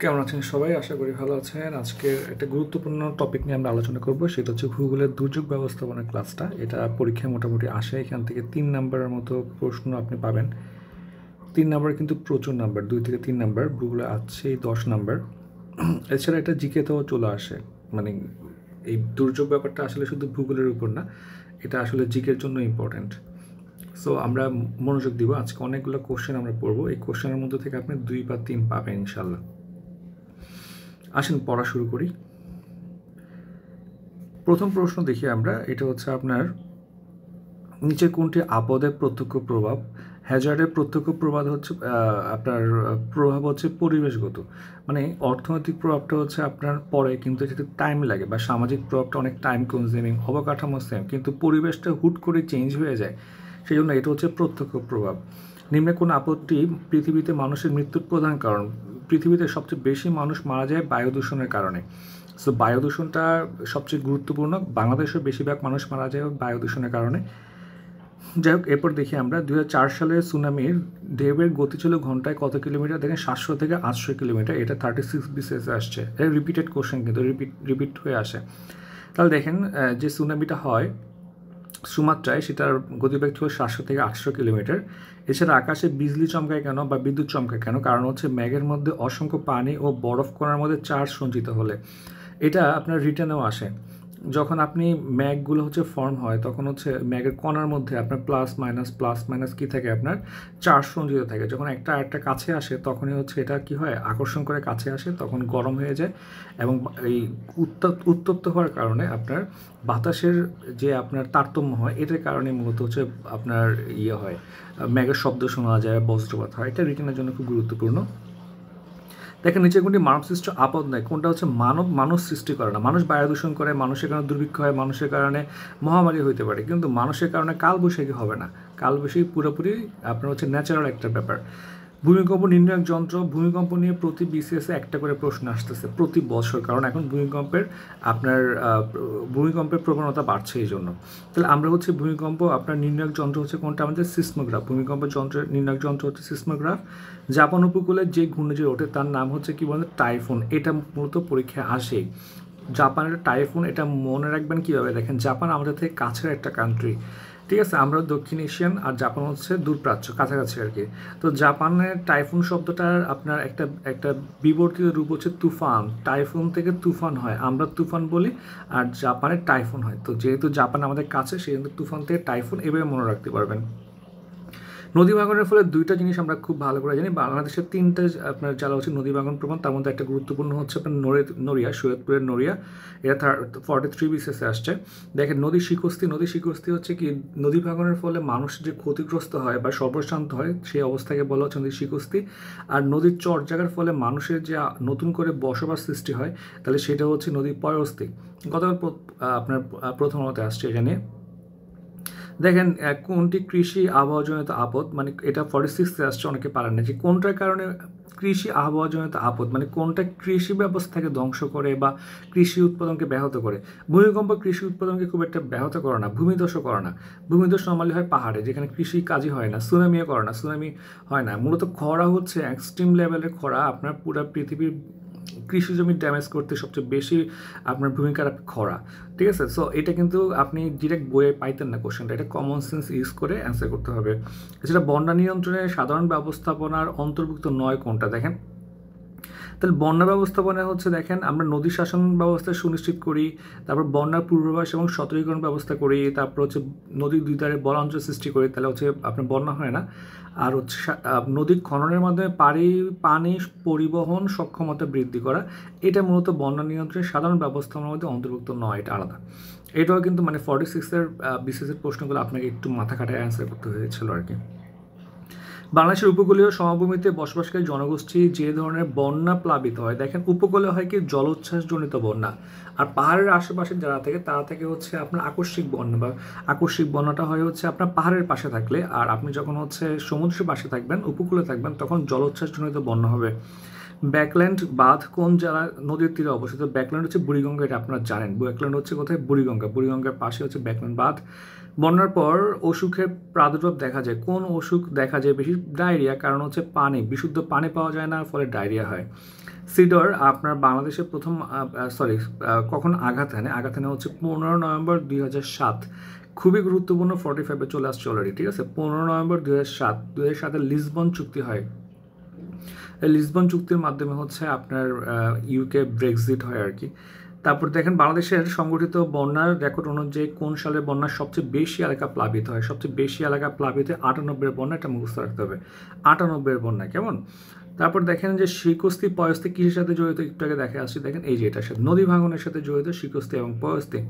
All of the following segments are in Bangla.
কেমন আছেন সবাই? আশা করি ভালো আছেন। আজকের একটা গুরুত্বপূর্ণ টপিক নিয়ে আমরা আলোচনা করব, সেটা হচ্ছে ভূগোলের দুর্যোগ ব্যবস্থাপনার ক্লাসটা। এটা পরীক্ষায় মোটামুটি আসে, এখান থেকে 3 নাম্বারের মতো প্রশ্ন আপনি পাবেন। 3 নাম্বার কিন্তু প্রচুর নাম্বার, 2 থেকে 3 নাম্বার। ভূগোলে আছেই 10 নাম্বার। এছাড়া এটা জিকেতেও চলে আসে। মানে এই দুর্যোগ ব্যাপারটা আসলে শুধু ভূগোলের উপর না, এটা আসলে জিকের জন্য ইম্পর্ট্যান্ট। সো আমরা মনোযোগ দিব। আজকে অনেকগুলো কোশ্চেন আমরা পড়বো। এই কোশ্চেনের মধ্যে থেকে আপনি 2 বা 3 পাবেন ইনশাল্লাহ। আসেন পড়া শুরু করি। প্রথম প্রশ্ন দেখি আমরা, এটা হচ্ছে আপনার নিচের কোনটি আপদের প্রত্যক্ষ প্রভাব? হ্যাজার্ডের প্রত্যক্ষ প্রভাব হচ্ছে আপনার প্রভাব হচ্ছে পরিবেশগত, মানে অর্থনৈতিক প্রভাবটা হচ্ছে আপনার পরে, কিন্তু এটাতে টাইম লাগে, বা সামাজিক প্রভাবটা অনেক টাইম কনজিউমিং, অবকাঠামো সেম, কিন্তু পরিবেশটা হুট করে চেঞ্জ হয়ে যায়, সেই জন্য এটা হচ্ছে প্রত্যক্ষ প্রভাব। নিম্নে কোন আপদটি পৃথিবীতে মানুষের মৃত্যুর প্রধান কারণ? পৃথিবীতে সবচেয়ে বেশি মানুষ মারা যায় বায়ু দূষণের কারণে। সো বায়ু দূষণটা সবচেয়ে গুরুত্বপূর্ণ। বাংলাদেশের বেশিরভাগ মানুষ মারা যায় বায়ু দূষণের কারণে। যাই হোক, এরপর দেখি আমরা 2004 সালে সুনামির ঢেউয়ের গতি ছিল ঘন্টায় কত কিলোমিটার? দেখেন 700 থেকে 800 কিলোমিটার। এটা 36 বিসিএসে আসছে। এটা রিপিটেড কোশ্চেন, কিন্তু রিপিট হয়ে আসে। তাহলে দেখেন যে সুনামিটা হয় সুমাত্রায়, সেটার গতিবেগ ছিল 700 থেকে 800 কিলোমিটার। এছাড়া আকাশে বিজলি চমকায় কেন বা বিদ্যুৎ চমকায় কেন? কারণ হচ্ছে মেঘের মধ্যে অসংখ্য পানি ও বরফ কণার মধ্যে চার্জ সঞ্চিত হলে। এটা আপনার রিটার্নেও আসে। যখন আপনি ম্যাগগুলো হচ্ছে ফর্ম হয়, তখন হচ্ছে ম্যাগের কণার মধ্যে আপনার প্লাস মাইনাস কী থাকে, আপনার চার্জ সঞ্চিত থাকে। যখন একটা আরেকটা কাছে আসে, তখনই হচ্ছে এটা কি হয়, আকর্ষণ করে কাছে আসে, তখন গরম হয়ে যায়। এবং এই উত্তপ্ত হওয়ার কারণে আপনার বাতাসের যে আপনার তারতম্য হয়, এটার কারণে মূলত হচ্ছে আপনার ইয়ে হয়, ম্যাগের শব্দ শোনা যায়, বজ্রপাত হয়। এটা রিটার্নের জন্য খুব গুরুত্বপূর্ণ। দেখেন নিচে কোনটি মানব সৃষ্ট আপদ নয়? কোনটা হচ্ছে মানুষ সৃষ্টি করে না। মানুষ বায়ু দূষণ করে, মানুষের কারণে দুর্ভিক্ষ হয়, মানুষের কারণে মহামারী হইতে পারে, কিন্তু মানুষের কারণে কালবৈশাখী হবে না। কালবৈশাখী পুরোপুরি আপনার হচ্ছে ন্যাচারাল একটা ব্যাপার। ভূমিকম্প নির্ণায়ক যন্ত্র। ভূমিকম্প নিয়ে প্রতি বিসিএসে একটা করে প্রশ্ন আসতেছে প্রতি বছর, কারণ এখন আপনার ভূমিকম্পের প্রবণতা বাড়ছে এই জন্য। তাহলে আমরা হচ্ছে ভূমিকম্প আপনার নির্ণায়ক যন্ত্র হচ্ছে কোনটা? আমাদের সিসমোগ্রাফ। ভূমিকম্প যন্ত্রের নির্ণায়ক যন্ত্র হচ্ছে সিসমোগ্রাফ। জাপান উপকূলে যে ঘূর্ণিঝড় ওঠে তার নাম হচ্ছে কি বলে? টাইফুন। এটা মূলত পরীক্ষায় আসে। জাপানের টাইফুন, এটা মনে রাখবেন কীভাবে? দেখেন, জাপান আমাদের থেকে কাছের একটা কান্ট্রি, ঠিক আছে? আমরা দক্ষিণ এশিয়ান, আর জাপান হচ্ছে দূরপ্রাচ্য, কাছাকাছি আর কি। তো জাপানের টাইফুন শব্দটার আপনার একটা একটা বিবর্তিত রূপ হচ্ছে তুফান। টাইফুন থেকে তুফান হয়, আমরা তুফান বলি, আর জাপানের টাইফুন হয়। তো যেহেতু জাপান আমাদের কাছে, সেই জন্য তুফান থেকে টাইফুন এভাবে মনে রাখতে পারবেন। নদী ভাঙনের ফলে দুইটা জিনিস আমরা খুব ভালো করে জানি। বাংলাদেশের তিনটে আপনার জেলা হচ্ছে নদী ভাঙন প্রবণ, তার মধ্যে একটা গুরুত্বপূর্ণ হচ্ছে আপনার নড়িয়া, সৈয়দপুরের নড়িয়া। এটা 43 বিসিএসে আসছে। দেখেন নদী শিকস্তি হচ্ছে কি, নদী ভাঙনের ফলে মানুষ যে ক্ষতিগ্রস্ত হয় বা সর্বশান্ত হয়, সেই অবস্থাকে বলা হচ্ছে নদী শিকস্তি। আর নদীর চর জায়গার ফলে মানুষের যে নতুন করে বসবাস সৃষ্টি হয়, তাহলে সেটা হচ্ছে নদী পয়স্তি। গতকাল আপনার প্রথম মতে আসছে এখানে। দেখেন কোনটি কৃষি আবহাওয়াজনিত আপদ? মানে এটা 46 আসছে, অনেকে পারেন না যে কোনটার কারণে কৃষি আবহাওয়াজনিত আপদ, মানে কোনটা কৃষি ব্যবস্থাকে ধ্বংস করে বা কৃষি উৎপাদনকে ব্যাহত করে। ভূমিকম্প কৃষি উৎপাদনকে খুব একটা ব্যাহত করে না, ভূমিধসও করে না। ভূমিধস নর্মালি হয় পাহাড়ে, যেখানে কৃষি কাজই হয় না। সুনামিও করে না, সুনামি হয় না। মূলত খরা হচ্ছে এক্সট্রিম লেভেলের খরা, আপনার পুরো পৃথিবীর কৃষি জমি ড্যামেজ করতে সবচেয়ে বেশি আপনার ভূমিকা রাখে খরা, ঠিক আছে? সো এটা কিন্তু আপনি ডিরেক্ট বইয়ে পাইতেন না কোশ্চেনটা, এটা কমন সেন্স ইউজ করে অ্যান্সার করতে হবে। এছাড়া বন্যা নিয়ন্ত্রণে সাধারণ ব্যবস্থাপনার অন্তর্ভুক্ত নয় কোনটা? দেখেন, তাহলে বন্যা ব্যবস্থাপনা হচ্ছে, দেখেন আমরা নদী শাসন ব্যবস্থা সুনিশ্চিত করি, তারপর বন্যার পূর্বাভাস এবং সতর্কীকরণ ব্যবস্থা করি, তারপর হচ্ছে নদীর দুই ধারে বনাঞ্চল সৃষ্টি করি, তাহলে হচ্ছে আপনার বন্যা হয় না। আর হচ্ছে নদী খননের মাধ্যমে পানি পরিবহন সক্ষমতা বৃদ্ধি করা, এটা মূলত বন্যা নিয়ন্ত্রণের সাধারণ ব্যবস্থাপনার মধ্যে অন্তর্ভুক্ত নয়, এটা আলাদা। এটাও কিন্তু মানে 46-এর বিসিএসের প্রশ্নগুলো আপনাকে একটু মাথা খাটায় অ্যান্সার করতে হয়েছিল আর কি। বাংলাদেশের উপকূলীয় সমভূমিতে বসবাসকারী জনগোষ্ঠী যে ধরনের বন্যা প্লাবিত হয়, দেখেন উপকূলে হয় কি জলোচ্ছ্বাসজনিত বন্যা, আর পাহাড়ের আশেপাশে যারা থাকে তারা থেকে হচ্ছে আপনার আকস্মিক বন্যা, বা আকস্মিক বন্যাটা হয় হচ্ছে আপনার পাহাড়ের পাশে থাকলে। আর আপনি যখন হচ্ছে সমুদ্রের পাশে থাকবেন, উপকূলে থাকবেন, তখন জলোচ্ছ্বাসজনিত বন্যা হবে। ব্যাকল্যান্ড বাঁধ কোন জেলা নদীর তীরে অবস্থিত? ব্যাকল্যান্ড হচ্ছে বুড়িগঙ্গা, এটা আপনারা জানেন। ব্যাকল্যান্ড হচ্ছে কোথায়? বুড়িগঙ্গা। বুড়িগঙ্গার পাশে হচ্ছে ব্যাকল্যান্ড বাঁধ। বন্যার পর অসুখের প্রাদুর্ভাব দেখা যায়, কোন অসুখ দেখা যায় বেশি? ডায়রিয়া, কারণ হচ্ছে বিশুদ্ধ পানি পাওয়া যায় না, ফলে ডায়রিয়া হয়। সিডর আপনার বাংলাদেশে প্রথম কখন আঘাত হানে হচ্ছে 15 নভেম্বর 2007। খুবই গুরুত্বপূর্ণ, 45-এ চলে আসছে অলরেডি, ঠিক আছে। 15 নভেম্বর 2007 লিসবন চুক্তি হয়। এই লিসবন চুক্তির মাধ্যমে হচ্ছে আপনার ইউকে ব্রেক্সিট হয় আর কি। তারপর দেখেন বাংলাদেশের সংগঠিত বন্যার রেকর্ড অনুযায়ী কোন সালের বন্যা সবচেয়ে বেশি এলাকা প্লাবিত হয়? সবচেয়ে বেশি এলাকা প্লাবিত 98-এর বন্যা, এটা মুখস্থ রাখতে হবে, 98-এর বন্যা, কেমন। তারপর দেখেন যে শিকস্তি পয়স্তি কিসের সাথে জড়িত, একটু আগে দেখে আসছি, দেখেন এই যে এটার সাথে নদী ভাঙনের সাথে জড়িত শিকস্তি এবং পয়স্তি।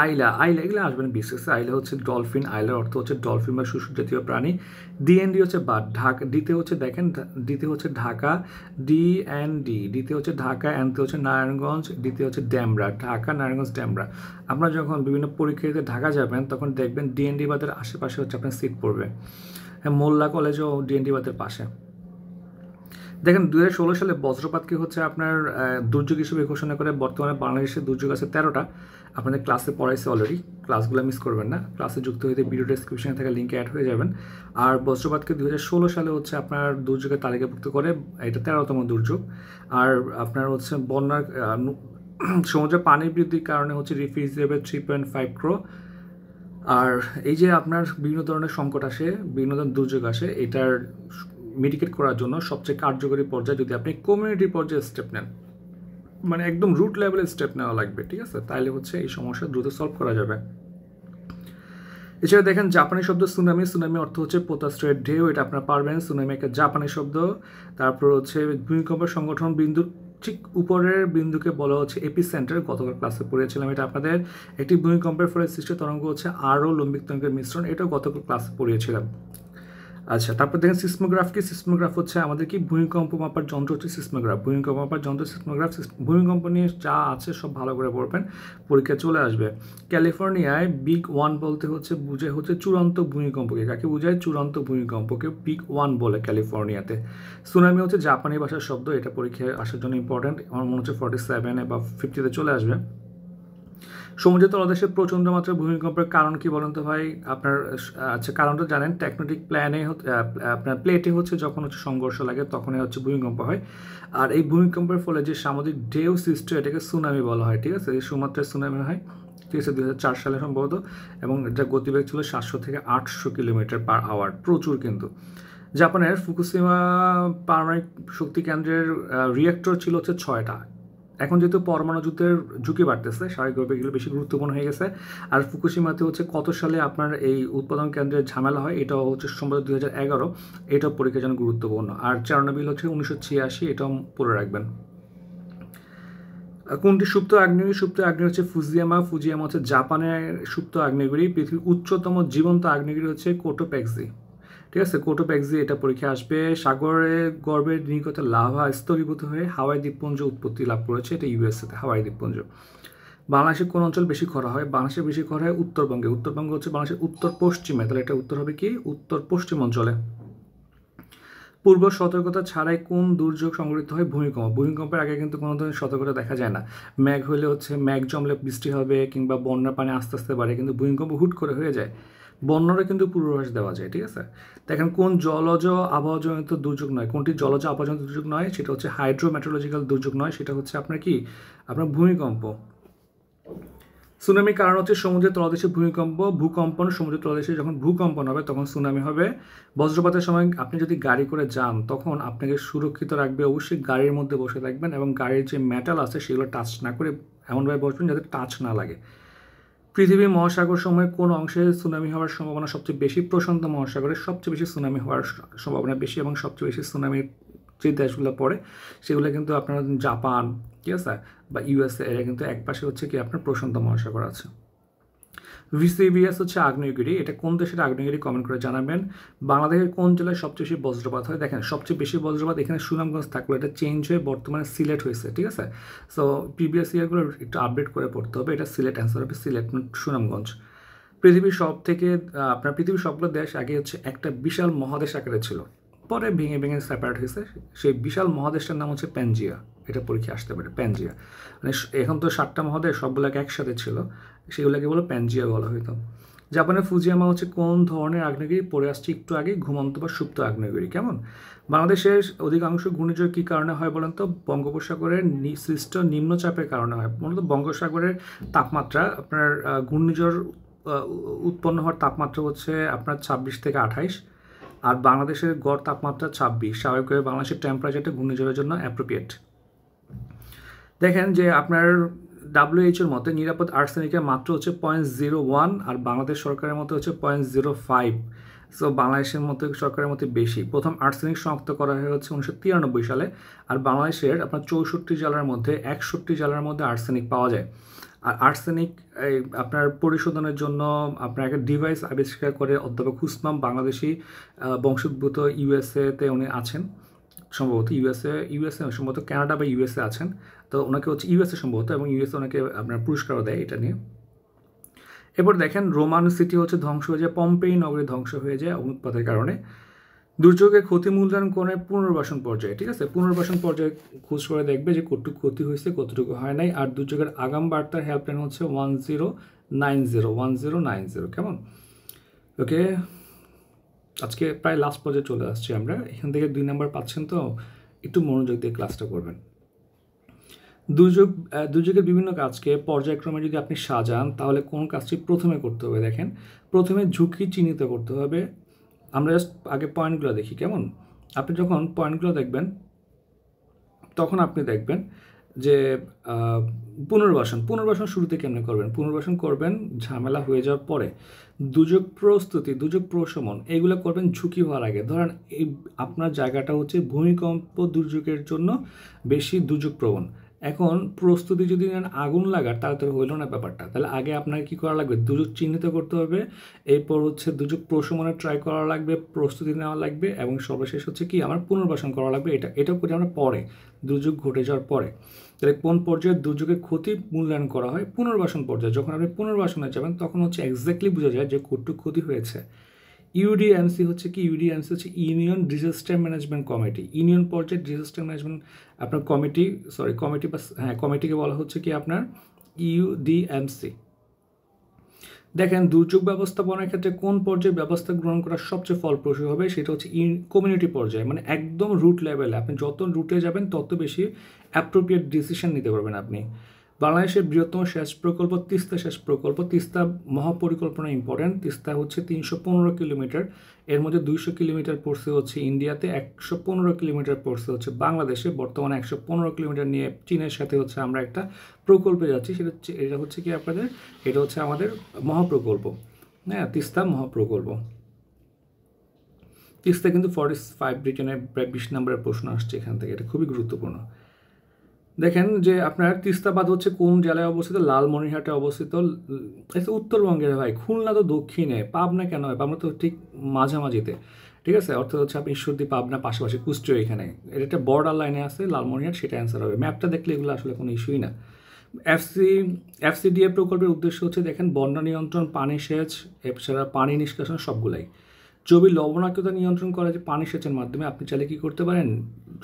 আইলা এগুলো আসবেন বিশেষ। আইলা হচ্ছে ডলফিন, আইলার অর্থ হচ্ছে ডলফিন বা শুশুক জাতীয় প্রাণী। ডিএনডি হচ্ছে বাদ, ঢাকা, ডিতে হচ্ছে দেখেন, ডিতে হচ্ছে ঢাকা, ডিতে হচ্ছে ঢাকা, এনতে হচ্ছে নারায়ণগঞ্জ, ডিতে হচ্ছে ড্যামরা, ঢাকা নারায়ণগঞ্জ ড্যামরা। আপনারা যখন বিভিন্ন পরীক্ষাতে ঢাকা যাবেন তখন দেখবেন ডিএনডি বাদের আশেপাশে হচ্ছে আপনার সিট পড়বে। হ্যাঁ, মোল্লা কলেজও ডিএনডি বাদের পাশে। দেখেন 2016 সালে বজ্রপাতকে হচ্ছে আপনার দুর্যোগ হিসেবে ঘোষণা করে। বর্তমানে বাংলাদেশের দুর্যোগ আছে 13টা। আপনাদের ক্লাসে পড়াইছে অলরেডি, ক্লাসগুলো মিস করবেন না। ক্লাসে যুক্ত হইতে ভিডিও ডেসক্রিপশনে থাকা লিঙ্কে অ্যাড হয়ে যাবেন। আর বজ্রপাতকে 2016 সালে হচ্ছে আপনার দুর্যোগের তালিকাভুক্ত করে, এটা 13তম দুর্যোগ। আর আপনার হচ্ছে বন্যার সমুদ্রের পানি বৃদ্ধির কারণে হচ্ছে রিফিউজ হিসেবে 3.5 ক্রো। আর এই যে আপনার বিভিন্ন ধরনের সংকট আসে, বিভিন্ন ধরনের দুর্যোগ আসে, এটার মিটিগেট করার জন্য সবচেয়ে কার্যকরী পর্যায়ে যদি আপনি কমিউনিটি পর্যায়ে স্টেপ নেন, মানে একদম রুট লেভেলে স্টেপ নেওয়া লাগবে, ঠিক আছে, তাইলে হচ্ছে এই সমস্যা দ্রুত সলভ করা যাবে। এছাড়া দেখেন জাপানি শব্দ সুনামি, সুনামি অর্থ হচ্ছে পোতাশ্রয়ের ঢেউ, এটা আপনারা পারবেন। সুনামি একটা জাপানি শব্দ। তারপর হচ্ছে ভূমিকম্প সংগঠন বিন্দু ঠিক উপরের বিন্দুকে বলা হচ্ছে এপিসেন্টার, গতকাল ক্লাসে পড়েছিলাম এটা আপনাদের। একটি ভূমিকম্পের ফলে সৃষ্ট তরঙ্গ হচ্ছে আরও লম্বিক তরঙ্গের মিশ্রণ, এটাও গতকাল ক্লাসে পড়িয়েছিলাম। আচ্ছা, তারপর দেখেন সিসমোগ্রাফ কি? সিসমোগ্রাফ হচ্ছে আমাদের কি ভূমিকম্প মাপার যন্ত্র হচ্ছে সিসমোগ্রাফ, ভূমিকম্প মাপার যন্ত্র সিসমোগ্রাফ। ভূমিকম্প নিয়ে যা আছে সব ভালো করে পড়বেন, পরীক্ষায় চলে আসবে। ক্যালিফোর্নিয়ায় বিগ ওয়ান বলতে হচ্ছে বুঝে হচ্ছে চূড়ান্ত ভূমিকম্পকে, কাকে বোঝায়? চূড়ান্ত ভূমিকম্পকে বিগ ওয়ান বলে ক্যালিফোর্নিয়াতে। সুনামি হচ্ছে জাপানি ভাষার শব্দ, এটা পরীক্ষায় আসার জন্য ইম্পর্টেন্ট। আমার মনে হচ্ছে 47 বা 50-তে চলে আসবে। সমুদ্রের তলদেশে প্রচণ্ড মাত্রায় ভূমিকম্পের কারণ কি বলেন তো ভাই? আপনার আচ্ছা, কারণটা জানেন, টেকটনিক আপনার প্লেটে হচ্ছে যখন হচ্ছে সংঘর্ষ লাগে তখনই হচ্ছে ভূমিকম্প হয়। আর এই ভূমিকম্পের ফলে যে সামুদ্রিক ঢেউ সৃষ্টি হয় এটাকে সুনামি বলা হয়, ঠিক আছে। এই সুমাত্রায় সুনামি হয়, ঠিক আছে, 2004 সালে সম্ভবত। এবং এটা গতিবেগ ছিল 700 থেকে 800 কিলোমিটার/আওয়ার, প্রচুর কিন্তু। জাপানের ফুকুশিমা পারমাণবিক শক্তি কেন্দ্রের রিঅ্যাক্টর ছিল হচ্ছে 6টা। এখন যেহেতু পরমাণু যুদ্ধের ঝুঁকি বাড়তেছে, স্বাভাবিকভাবে এগুলো বেশি গুরুত্বপূর্ণ হয়ে গেছে। আর ফুকুশিমাতে হচ্ছে কত সালে আপনার এই উৎপাদন কেন্দ্রের ঝামেলা হয়, এটাও হচ্ছে সম্ভবত 2011, এটাও পরীক্ষার জন্য গুরুত্বপূর্ণ। আর চারনোবিল হচ্ছে 1986, এটাও পড়ে রাখবেন। কোনটি সুপ্ত আগ্নেয়গিরি? সুপ্ত আগ্নেয়গিরি হচ্ছে ফুজিয়ামা হচ্ছে জাপানের সুপ্ত আগ্নেয়গিরি। পৃথিবীর উচ্চতম জীবন্ত আগ্নেয়গিরি হচ্ছে কোটোপ্যাক্সি, ঠিক আছে, কোটোপ্যাক্সি, এটা পরীক্ষা আসবে। সাগরে গর্ভের নিকট লাভা স্থলীভূত হয়ে হাওয়াই দ্বীপপুঞ্জ উৎপত্তি লাভ করেছে, এটা ইউএসএতে হাওয়াই দ্বীপপুঞ্জ। বাংলাদেশের কোন অঞ্চল বেশি খরা হয়? বাংলাদেশে বেশি খরা হয় উত্তরবঙ্গে। উত্তরবঙ্গ হচ্ছে বাংলাদেশের উত্তর পশ্চিমে, তাহলে এটা উত্তর হবে কি? উত্তর পশ্চিম অঞ্চলে। পূর্ব সতর্কতা ছাড়াই কোন দুর্যোগ সংঘটিত হয়? ভূমিকম্প। ভূমিকম্পের আগে কিন্তু কোনো ধরনের সতর্কতা দেখা যায় না। মেঘ হলে হচ্ছে মেঘ জমলে বৃষ্টি হবে, কিংবা বন্যার পানি আস্তে আস্তে বাড়ে, কিন্তু ভূমিকম্প হুট করে হয়ে যায়। বন্যারও কিন্তু পূর্বাভাস দেওয়া যায়, ঠিক আছে। দেখেন কোন জলজ আবহাওয়াজনিত দুর্যোগ নয়? কোনটি জলজ আবহাওয়াজনিত দুর্যোগ নয়? সেটা হচ্ছে হাইড্রোমেট্রোলজিক্যাল দুর্যোগ নয়, সেটা হচ্ছে আপনার কি? আপনার ভূমিকম্প। সুনামির কারণ হচ্ছে সমুদ্রের তলদেশে ভূকম্পন। সমুদ্রের তলদেশে যখন ভূকম্পন হবে তখন সুনামি হবে। বজ্রপাতের সময় আপনি যদি গাড়ি করে যান তখন আপনাকে সুরক্ষিত রাখবে, অবশ্যই গাড়ির মধ্যে বসে থাকবেন এবং গাড়ির যে মেটাল আছে সেগুলো টাচ না করে এমনভাবে বসবেন যাতে টাচ না লাগে। পৃথিবীর মহাসাগর সময়ের কোন অংশে সুনামি হওয়ার সম্ভাবনা সবচেয়ে বেশি? প্রশান্ত মহাসাগরে সবচেয়ে বেশি সুনামি হওয়ার সম্ভাবনা বেশি, এবং সবচেয়ে বেশি সুনামির যে দেশগুলো পড়ে সেগুলো কিন্তু আপনার জাপান, ঠিক আছে, বা ইউএসএ, এরা কিন্তু একপাশে হচ্ছে কি আপনার প্রশান্ত মহাসাগর আছে। ভিসিভিএস হচ্ছে আগ্নেয়গিরি, এটা কোন দেশের আগ্নেয়গিরি? কমেন্ট করে জানাবেন। বাংলাদেশের কোন জেলায় সবচেয়ে বেশি বজ্রপাত হয়? দেখেন সবচেয়ে বেশি বজ্রপাত এখানে সুনামগঞ্জ থাকলো, এটা চেঞ্জ হয়ে বর্তমানে সিলেট হয়েছে, ঠিক আছে। সো প্রিভিয়াস ইয়ারগুলো একটু আপডেট করে পড়তে হবে, এটা সিলেট অ্যান্সার হবে, সিলেট সুনামগঞ্জ। পৃথিবীর সবগুলো দেশ আগে হচ্ছে একটা বিশাল মহাদেশ আকারে ছিল, পরে ভেঙে ভেঙে সেপারেট হয়েছে। সেই বিশাল মহাদেশটার নাম হচ্ছে প্যানজিয়া, এটা পরীক্ষা আসতে পারে, প্যানজিয়া। মানে এখন তো 7টা মহাদেশ সবগুলোকে একসাথে ছিল, সেগুলোকে বলো প্যানজিয়া বলা হইতো। জাপানের ফুজিয়ামা হচ্ছে কোন ধরনের আগ্নেয়গিরি? পড়ে আসছে একটু আগে, ঘুমন্ত বা সুপ্ত আগ্নেয়গিরি। কেমন? বাংলাদেশের অধিকাংশ ঘূর্ণিঝড় কী কারণে হয় বলেন তো? বঙ্গোপসাগরের সৃষ্ট নিম্নচাপের কারণে হয়। মূলত বঙ্গোপসাগরের তাপমাত্রা, আপনার ঘূর্ণিঝড় উৎপন্ন হওয়ার তাপমাত্রা হচ্ছে আপনার 26 থেকে 28, আর বাংলাদেশের গড় তাপমাত্রা 26। স্বাভাবিকভাবে বাংলাদেশের টেম্পারেচারটা ঘূর্ণিঝড়ের জন্য অ্যাপ্রোপ্রিয়েট। দেখেন যে আপনার WHO-র মতে নিরাপদ আর্সেনিকের মাত্রা হচ্ছে 0.01, আর বাংলাদেশ সরকারের মতে হচ্ছে 0.05। সো বাংলাদেশের মতো সরকারের মতে বেশি। প্রথম আর্সেনিক শনাক্ত করা হয় হচ্ছে 1993 সালে, আর বাংলাদেশের আপনার 64 জেলার মধ্যে 61 জেলার মধ্যে আর্সেনিক পাওয়া যায়। আর আর্সেনিক আপনার পরিশোধনের জন্য আপনার একটা ডিভাইস আবিষ্কার করে অধ্যাপক হুসমাম, বাংলাদেশি বংশোদ্ভূত, USA-তে উনি আছেন সম্ভবত, ইউএসএ সম্ভবত, কানাডা বা USA আছেন। তো ওনাকে হচ্ছে USA সম্ভবত, এবং USA ওনাকে আপনার পুরস্কারও দেয় এটা নিয়ে। এরপর দেখেন রোমান সিটি হচ্ছে ধ্বংস হয়ে যায়, পম্পেই নগরী ধ্বংস হয়ে যায় অগ্নুৎপাতের কারণে। দুর্যোগের ক্ষতি মূল্যায়ন করে পুনর্বাসন পর্যায়ে, ঠিক আছে, পুনর্বাসন পর্যায়ে খোঁজ করে দেখবে যে কতটুকু ক্ষতি হয়েছে, কতটুকু হয় নাই। আর দুর্যোগের আগাম বার্তার হেল্পলাইন হচ্ছে 1090। কেমন? ওকে, আজকে প্রায় লাস্ট পর্যায়ে চলে আসছি আমরা। এখান থেকে 2 নাম্বার পাচ্ছেন, তো একটু মনোযোগ দিয়ে ক্লাসটা করবেন। দুর্যোগের বিভিন্ন কাজকে পর্যায়ক্রমে যদি আপনি সাজান, তাহলে কোন কাজটি প্রথমে করতে হবে? দেখেন, প্রথমে ঝুঁকি চিহ্নিত করতে হবে। আমরা জাস্ট আগে পয়েন্টগুলো দেখি। কেমন? আপনি যখন পয়েন্টগুলো দেখবেন, তখন আপনি দেখবেন যে পুনর্বাসন শুরুতে কেমনে করবেন? পুনর্বাসন করবেন ঝামেলা হয়ে যাওয়ার পরে। দুর্যোগ প্রস্তুতি, দুর্যোগ প্রশমন, এগুলো করবেন ঝুঁকি হওয়ার আগে। ধরেন এই আপনার জায়গাটা হচ্ছে ভূমিকম্প দুর্যোগের জন্য বেশি দুর্যোগ প্রবণ। এখন প্রস্তুতি যদি নেন আগুন লাগার, তাহলে তো হইল না ব্যাপারটা। তাহলে আগে আপনার কী করা লাগবে? দুর্যোগ চিহ্নিত করতে হবে, এরপর হচ্ছে দুর্যোগ প্রশমনের ট্রাই করা লাগবে, প্রস্তুতি নেওয়া লাগবে, এবং সর্বশেষ হচ্ছে কি আমার পুনর্বাসন করা লাগবে। এটাও করি আমরা পরে, দুর্যোগ ঘটে যাওয়ার পরে। তাহলে কোন পর্যায়ে দুর্যোগের ক্ষতি মূল্যায়ন করা হয়? পুনর্বাসন পর্যায়ে। যখন আপনি পুনর্বাসনে যাবেন, তখন হচ্ছে এক্স্যাক্টলি বোঝা যায় যে কতটুকু ক্ষতি হয়েছে। ইউডিএমসি হচ্ছে কি? ইউডিএমসি হচ্ছে union disaster management committee. Union পর্যায়ে ডিজাস্টার ম্যানেজমেন্ট আপনার কমিটিকে বলা হচ্ছে কি আপনার ইউডিএমসি। দেখেন, দুর্যোগ ব্যবস্থাপনার ক্ষেত্রে কোন পর্যায়ে ব্যবস্থা গ্রহণ করা সবচেয়ে ফলপ্রসূ হবে? সেটা হচ্ছে কমিউনিটি পর্যায়ে, মানে একদম রুট লেভেলে। আপনি যত রুটে যাবেন তত বেশি অ্যাপ্রোপ্রিয়েট ডিসিশন নিতে পারবেন আপনি। বাংলাদেশের বৃহত্তম সেচ প্রকল্প তিস্তা সেচ প্রকল্প। তিস্তা মহাপরিকল্পনা ইম্পর্টেন্ট। তিস্তা হচ্ছে 315 কিলোমিটার, এর মধ্যে 200 কিলোমিটার পড়ছে হচ্ছে ইন্ডিয়াতে, 115 কিলোমিটার পড়ছে হচ্ছে বাংলাদেশে। বর্তমানে 115 কিলোমিটার নিয়ে চীনের সাথে হচ্ছে আমরা একটা প্রকল্পে যাচ্ছি। এটা হচ্ছে কি আপনাদের, এটা হচ্ছে আমাদের মহাপ্রকল্প, হ্যাঁ, তিস্তা মহাপ্রকল্প। তিস্তা কিন্তু 45 ব্রিটেনের প্রায় 20 নম্বরের প্রশ্ন আসছে এখান থেকে, এটা খুবই গুরুত্বপূর্ণ। দেখেন যে আপনার তিস্তা বাঁধ হচ্ছে কোন জেলায় অবস্থিত? লালমনিরহাটে অবস্থিত। উত্তরবঙ্গের ভাই, খুলনা তো দক্ষিণে, পাবনা কেন হয়? পাবনা তো ঠিক মাঝামাঝিতে, ঠিক আছে। অর্থাৎ হচ্ছে আপনি ঈশ্বরদী, পাবনা পাশাপাশি, কুষ্টিয়া এখানে, এটা একটা বর্ডার লাইনে আছে লালমনিরহাট, সেটা অ্যান্সার হবে। ম্যাপটা দেখলে এগুলো আসলে কোনো ইস্যুই না। এফসিডিএ প্রকল্পের উদ্দেশ্য হচ্ছে দেখেন বন্যা নিয়ন্ত্রণ, পানি সেচ, এছাড়া পানি নিষ্কাশন সবগুলাই। জমির লবণাক্ততা নিয়ন্ত্রণ করা যে পানি সেচের মাধ্যমে, আপনি চাইলে কী করতে পারেন?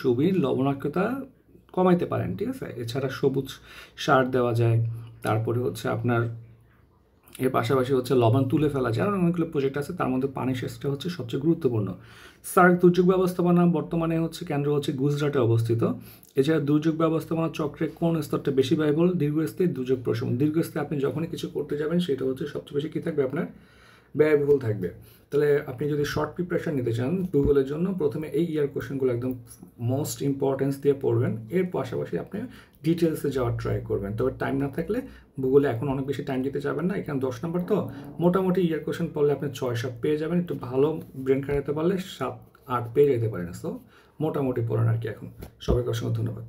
জমির লবণাক্ততা কমাইতে পারেন, ঠিক আছে। এছাড়া সবুজ সার দেওয়া যায়, তারপরে হচ্ছে আপনার এর পাশাপাশি হচ্ছে লবণ তুলে ফেলা যায়। আর অনেকগুলো প্রজেক্ট আছে, তার মধ্যে পানি সেচটা হচ্ছে সবচেয়ে গুরুত্বপূর্ণ। সার্ক দুর্যোগ ব্যবস্থাপনা বর্তমানে হচ্ছে কেন্দ্র হচ্ছে গুজরাটে অবস্থিত। এছাড়া দুর্যোগ ব্যবস্থাপনা চক্রে কোন স্তরটা বেশি ব্যয়বহুল? দীর্ঘস্থায়ী দুর্যোগ প্রশমন। দীর্ঘস্থায়ী আপনি যখনই কিছু করতে যাবেন, সেটা হচ্ছে সবচেয়ে বেশি কী থাকবে? আপনার ব্যয়বহুল থাকবে। তাহলে আপনি যদি শর্ট প্রিপারেশন নিতে চান ভূগোলের জন্য, প্রথমে এই ইয়ার কোশ্চেনগুলো একদম মোস্ট ইম্পর্টেন্স দিয়ে পড়বেন। এর পাশাপাশি আপনি ডিটেলসে যাওয়ার ট্রাই করবেন। তবে টাইম না থাকলে ভূগোলে এখন অনেক বেশি টাইম দিতে যাবেন না। এখানে 10 নম্বর, তো মোটামুটি ইয়ার কোশ্চেন পড়লে আপনি 6-7 পেয়ে যাবেন। একটু ভালো ব্রেন খাটাতে পারলে 7-8 পেয়ে যেতে পারেন। তো মোটামুটি পড়েন আর কি। এখন সবাইকে অসংখ্য ধন্যবাদ।